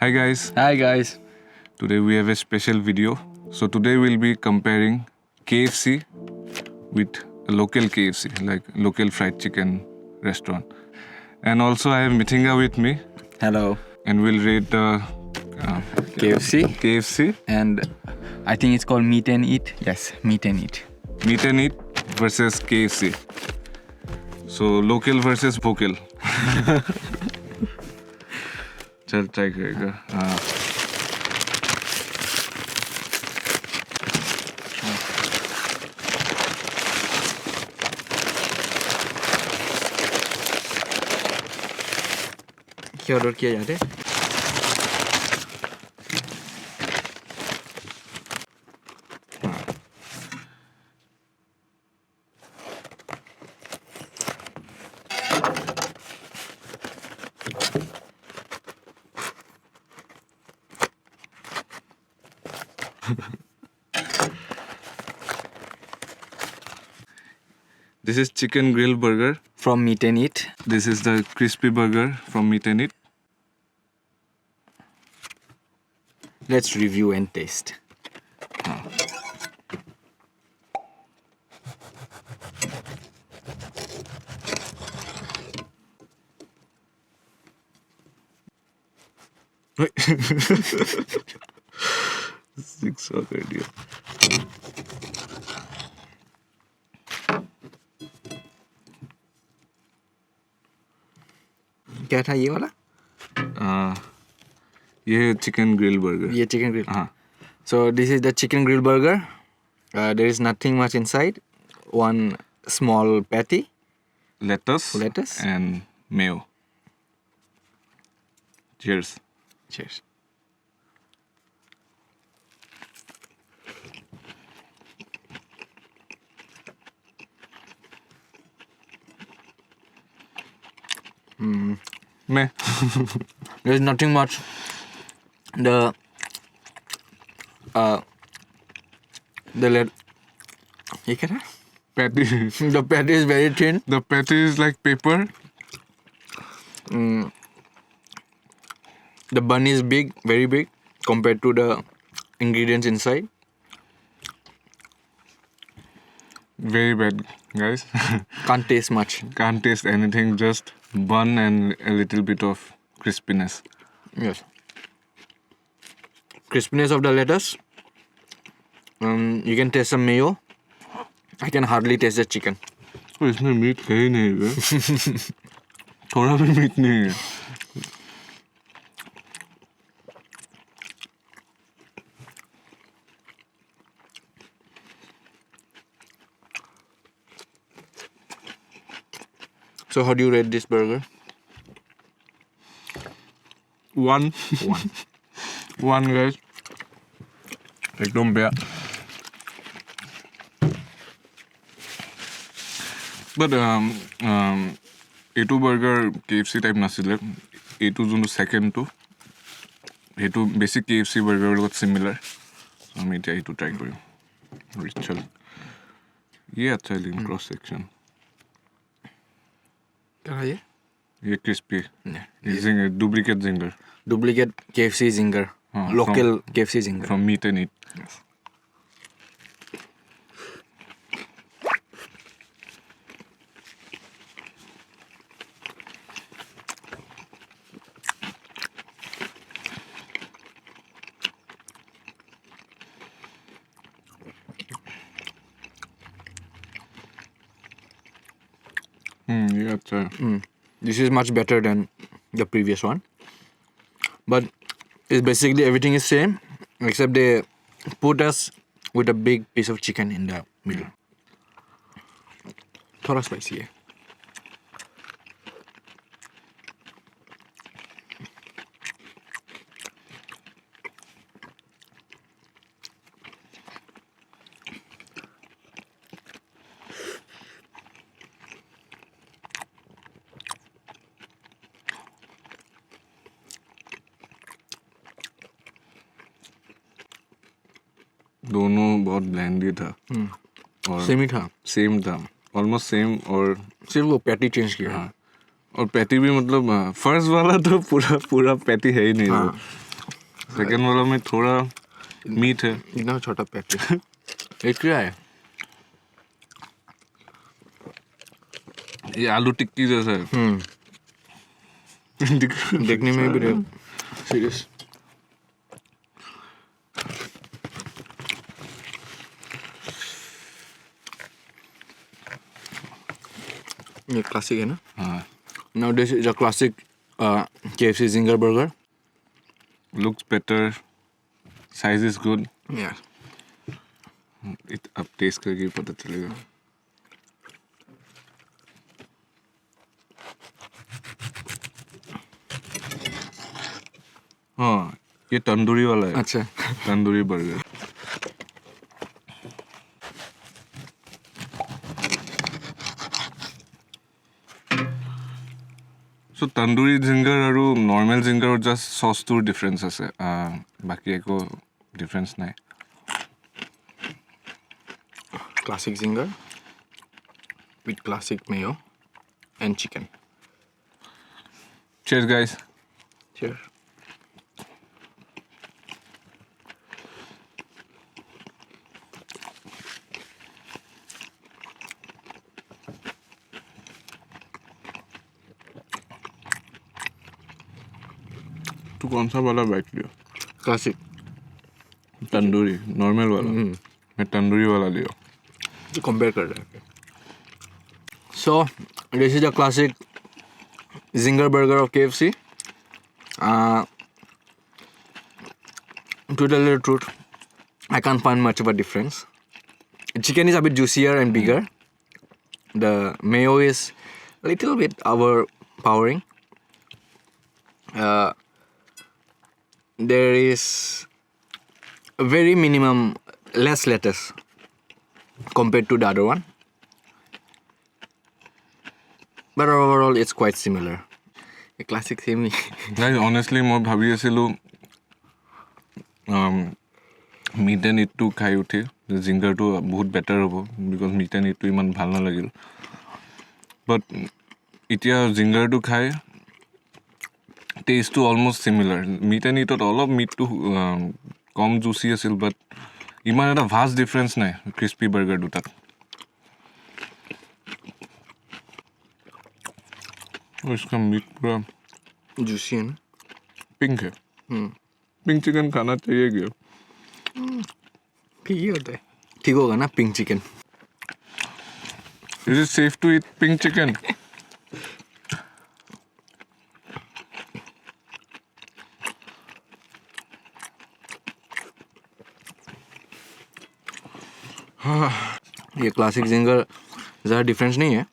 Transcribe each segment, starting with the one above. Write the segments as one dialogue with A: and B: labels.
A: Hi guys,
B: Hi guys.
A: today we have a special video. So today we'll be comparing KFC with a local KFC, like local fried chicken restaurant. And also I have Mithinga with me
B: Hello.
A: and we'll rate the
B: KFC.
A: KFC,
B: And I think it's called Meet and Eat. Yes, Meet and Eat.
A: meat and eat versus KFC. So local versus vocal. चल try करेगा हाँ
B: क्या order किया जाता है?
A: This is chicken grill burger.
B: From Meet and Eat.
A: This is the crispy burger from Meat and Eat.
B: Let's review and taste.
A: Six हो कर दिया
B: क्या था ये वाला?
A: ये चिकन ग्रिल बर्गर
B: ये chicken grill.
A: हाँ
B: So this is the chicken grill burger. There is nothing much inside. One small patty.
A: lettuce and mayo. Cheers.
B: Cheers.
A: मैं
B: There is nothing much. The ये क्या था?
A: patty
B: The patty is very thin.
A: the patty is like paper.
B: The bun is big, very big, compared to the ingredients inside.
A: Very bad guys.
B: Can't taste much.
A: Can't taste anything, just bun and a little bit of crispiness.
B: Yes. Crispiness of the lettuce. You can taste some mayo. I can hardly taste the chicken.
A: तो इसमें meet है ही नहीं बे थोड़ा भी meet नहीं है
B: So how do you rate this burger?
A: One one guys एकदम बेया but এইটো burger KFC type নাছিলে এইটো যোনটো second টো এইটো basic KFC burger লগত similar so আমি এতিয়া এইটো try কৰিম Richel ये अच्छा है लेकिन cross section
B: क्या है ये?
A: ये crispy ये duplicate zinger
B: Duplicate KFC zinger.
A: हाँ,
B: Local KFC zinger.
A: from Meat and Eat.
B: Yes.
A: ये अच्छा है
B: This is much better than the previous one. But it's basically everything is same except they put us with a big piece of chicken in the middle. थोड़ा spicy है.
A: दोनों बहुत ब्लेंडी था और
B: same ही था.
A: सेम था ऑलमोस्ट सेम और
B: सिर्फ वो पैटी चेंज किया.
A: हाँ और पैटी भी मतलब फर्स्ट वाला तो पूरा पूरा पैटी है ही नहीं
B: हाँ.
A: वो सेकंड वाला में थोड़ा मीट है.
B: इतना छोटा पैकेट. ये क्या है?
A: ये आलू टिक्की जैसा है.
B: देखने में भी सीरियस. ये क्लासिक है ना?
A: हाँ.
B: Now this is a classic KFC zinger burger.
A: Looks better. Size is good.
B: Yeah.
A: अब टेस्ट करके पता चलेगा. हाँ, ये तंदूरी वाला है.
B: अच्छा.
A: Tandoori burger. So tandoori ginger আৰু নৰ্মেল জিংগাৰৰ জাষ্ট সসটোৰ ডিফাৰেন্স আছে. বাকি একো ডিফাৰেন্স নাই.
B: Classic zinger with classic mayo and chicken.
A: Cheers guys.
B: Cheers.
A: तू कौन सा वाला बैठ लियो?
B: Classic.
A: तंदूरी नॉर्मल वाला. मैं तंदूरी वाला लियो.
B: तो compare कर रहे हैं. So this is a classic zinger burger of KFC. To tell the truth, I can't find much of a difference. Chicken is a bit juicier and bigger. The mayo is a little bit overpowering. There is a very minimum less lettuce compared to the other one. But overall, it's quite similar. A classic same.
A: Guys, honestly, মই ভাবি আছিলো meet and ইটটো খাই উঠি জিংগাৰটো বহুত batter হ'ব because meet and ইটটো ইমান ভাল নালাগিল. But এতিয়া জিংগাৰটো খাই টেষ্টটো অলমষ্ট চিমিলাৰ. মিট এণ্ড ইটত অলপ মিটটো কম জুচি আছিল বাট ইমান এটা ভাষ্ট ডিফাৰেঞ্চ নাই ক্ৰিস্পি বাৰ্গাৰ দুটাত. इसका मीट पूरा
B: Juicy है ना?
A: पिंक है. पिंक चिकन खाना चाहिए क्या?
B: ठीक ही होता है. ठीक होगा ना pink chicken?
A: Is it safe to eat pink chicken?
B: ये क्लासिक जिंगर ज़्यादा डिफरेंस नहीं है.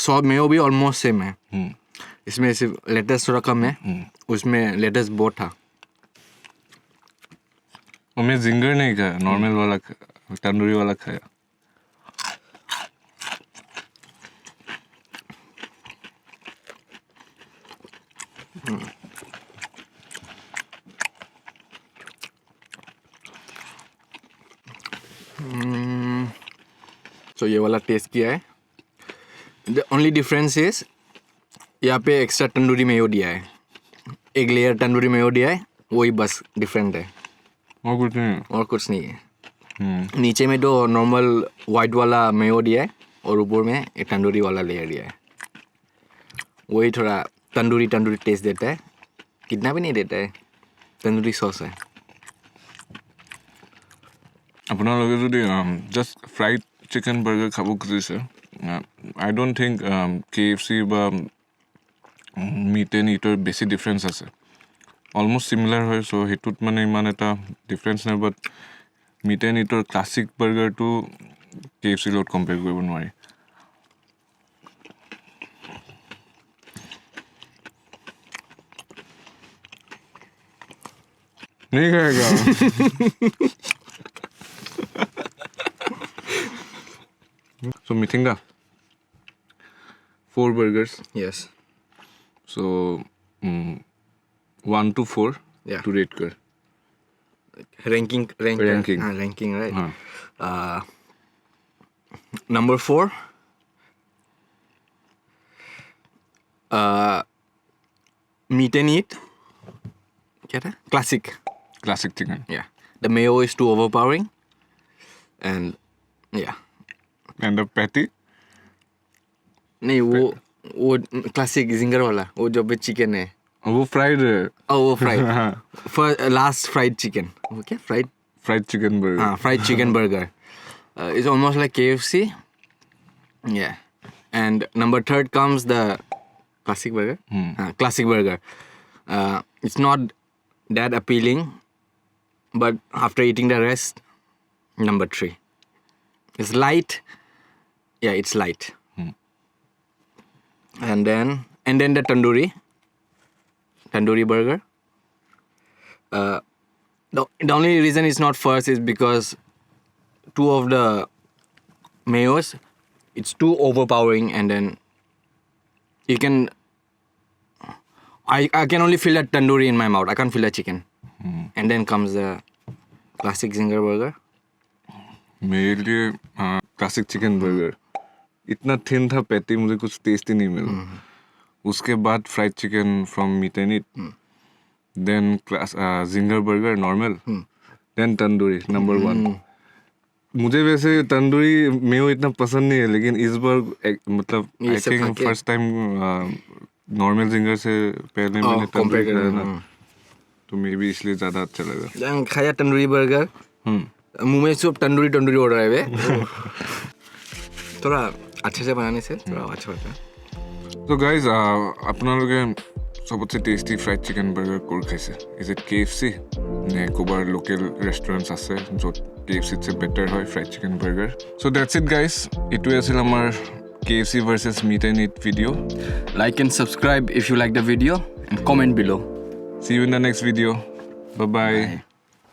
B: सॉस मेयो भी ऑलमोस्ट सेम है. इसमें सिर्फ लेटेस थोड़ा कम है. उसमें लेटेस बहुत था.
A: और मैं जिंगर नहीं खाया नॉर्मल वाला तंदूरी वाला खाया.
B: तो ये वाला टेस्ट किया है. द ओनली डिफरेंस इज यहाँ पे एक्स्ट्रा तंदूरी मेयो दिया है. एक लेयर तंदूरी मेयो दिया है. वही बस डिफरेंट है
A: और कुछ नहीं.
B: और कुछ नहीं है. नीचे में तो नॉर्मल वाइट वाला मेयो दिया है और ऊपर में एक तंदूरी वाला लेयर दिया है. वही थोड़ा तंदूरी टेस्ट देता है. कितना भी नहीं देता है. तंदूरी सॉस है.
A: আপোনালোকে যদি জাষ্ট ফ্ৰাইড চিকেন বাৰ্গাৰ খাব খুজিছে আই ডোণ্ট থিংক KFC বা মিট এণ্ড ইটৰ বেছি ডিফাৰেঞ্চ আছে. অলমষ্ট চিমিলাৰ হয়. চ' সেইটোত মানে ইমান এটা ডিফাৰেঞ্চ নাই. বাট মিট এণ্ড ইটৰ ক্লাছিক বাৰ্গাৰটো KFC লগত কম্পেয়াৰ কৰিব নোৱাৰি. नहीं खाएगा. So Mithinga, 4 burgers.
B: Yes.
A: So 1 to 4
B: Yeah.
A: to rate कर.
B: Ranking. Ranking, right? Number 4. Meat and eat. क्या था? Classic.
A: Classic chicken.
B: Yeah. The mayo is too overpowering. And yeah.
A: And the patty?
B: नहीं वो classic ginger वाला वो जो भी chicken है
A: वो फ्राइड है.
B: वो फ्राइड लास्ट फ्राइड चिकन वो क्या
A: फ्राइड चिकन बर्गर.
B: हाँ fried chicken burger it's almost like KFC. Yeah. And number 3 comes the classic burger. Classic burger. It's not that appealing, but after eating the rest, number 3. It's light. Yeah, it's light. And then the tandoori burger. The only reason it's not first is because 2 of the mayos, it's too overpowering, and then you can I can only feel that tandoori in my mouth. I can't feel the chicken. And then comes the classic zinger burger.
A: मेरे लिए classic chicken burger इतना thin था patty मुझे कुछ taste ही नहीं मिला. उसके बाद fried chicken from Meat and Eat, then zinger burger normal, then tandoori number 1. मुझे वैसे तंदूरी मेयो इतना पसंद नहीं है, लेकिन इस बार मतलब I think first time normal ginger से पहले मैंने तंदूरी खाया ना, तो मे भी इसलिए ज़्यादा अच्छा लगा.
B: खाया तंदूरी बर्गर, मुंह में सिर्फ तंदूरी उड़ रहा है वे. थोड़ा अच्छे से बनाने से थोड़ा अच्छा होता है.
A: তো গাইজ আপোনালোকে চবতছে টেষ্টি ফ্ৰাইড চিকেন বাৰ্গাৰ ক'ৰ খাইছে? ইজ ইট KFC নে ক'ৰবাৰ লোকেল ৰেষ্টুৰেণ্টছ আছে য'ত KFCতছে বেটাৰ হয় fried chicken burger? So' that's it guys. এইটোৱে আছিল আমাৰ KFC versus Meat and Eat video'.
B: Like and subscribe if you like the video and comment below.
A: See you in the next video. Bye-bye.
B: Bye.